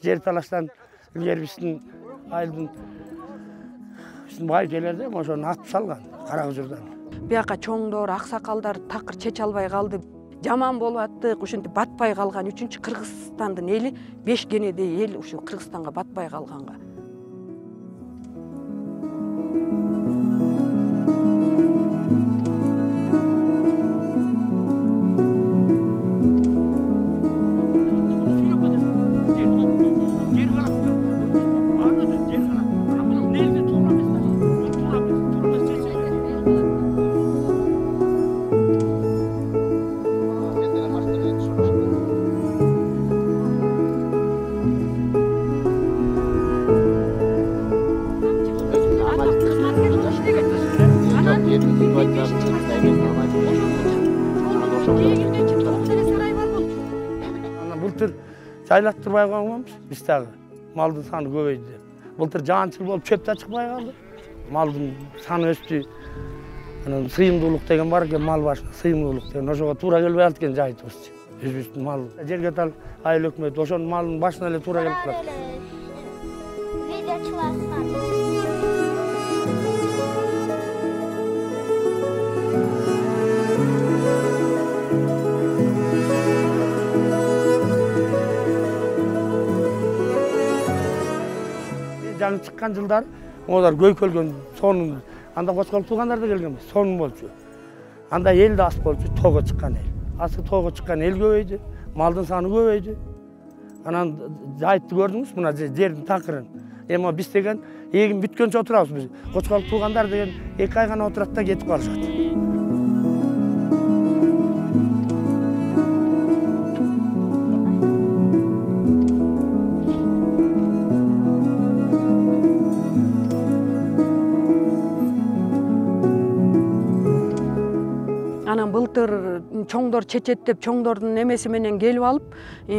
Жер талаштан илгери биздин айылдын байкелерде ошону атып салган кара кыжырдан. Бияка чоңдор, аксакалдар такыр чече албай калды. Жаман болуп аттык, ушинтип батпай калган 3-чү Кыргызстандын эли 5 кенедей эл ушу Кыргызстанга батпай калганга. Былтыр жайлаттырбай калганбыз, биз дагы малдын саны көбөйдү деп. Былтыр жаанчыл болуп чөп да чыкпай калды. Малдын саны өстү. Анан сыйымдуулук деген бар экен, мал башына сыйымдуулук деген ошого туура келбей атат экен жайытыбыз. Өзүбүздүн мал. Жерге тал айыл өкмөт ошонун малынын башына эле туура келип калат. Жаңы чыккан жылдар олар көйкөлгөн сонун анда кочкол туугандар да келген сонун болчу. Анда эл да аз болчу, тоого чыккан эл. Азыр тоого чыккан эл көбөйдү, малдын саны көбөйдү. Анан жайытты көрдүңүз, мына жердин такырын. Эми биз деген эгин бүткөнчө отурабыз биз. Кочкол туугандар деген 2 ай гана отурат да кетип калышат. Анан былтыр чоңдор чечеттеп, чоңдордун эмеси менен келип алып,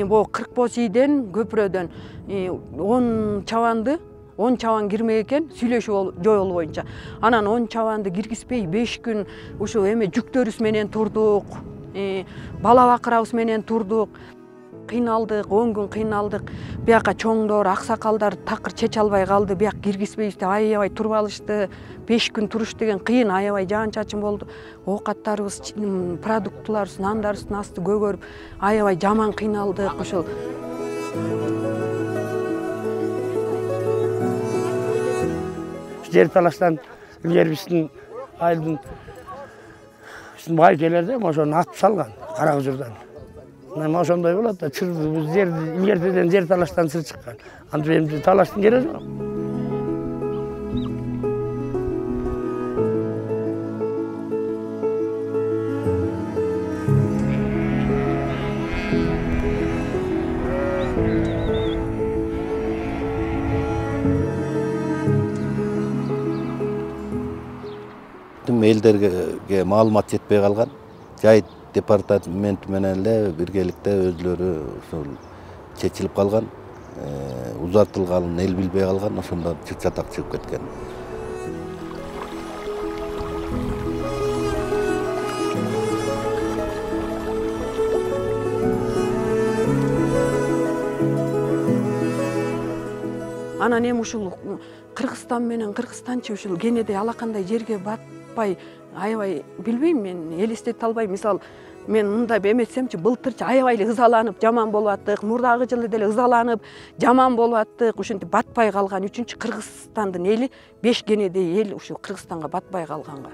бу 40 боз ийден көпүрөдөн 10 чабан кирмек экен, сүйлөшүү жолу боюнча. Анан 10 чабанды киргизбей 5 күн ушу эме жүктөрүбүз менен турдук, бала бакырабыз менен турдук. Кыйналдык, 10 күн кыйналдык. Бияка чоңдор, аксакалдар такыр чече албай калды. Бияк киргизбейбиз деп аябай туруп алышты. 5 күн туруш деген кыйын, аябай жаан чачын болду. Оокаттарыбыз, продуктуларыбыз, нандарыбыздын асты көгөрүп, аябай жаман кыйналдык ошол. Жер талаштан илгери биздин айылдын байкелерде ошону атып салган кара кыжырдан. Мен ошондой болот да, биз жер илгертеден жер талаштан сыр чыккан. Антип эми талаштын кереги жок. Элдерге маалымат жетпей калган. Жайыт департаменти менен эле биргеликте өзлөрү ошол чечилип калган, узартылганын эл билбей калган, ошондон чыр-чатак чыгып кеткен. Анан эми ушул Кыргызстан менен Кыргызстанчы ушул кенедей алакандай жерге батпай, аябай билбейм, мен элестете албайм. Мисалы, мен мындай эметсемчи, былтырчы аябай эле ызаланып, жаман болуп аттык, мурдагы жылы деле ызаланып, жаман болуп аттык, ушинтип батпай калган 3-чү Кыргызстандын эли 5 кенедей эл ушу Кыргызстанга батпай калганга.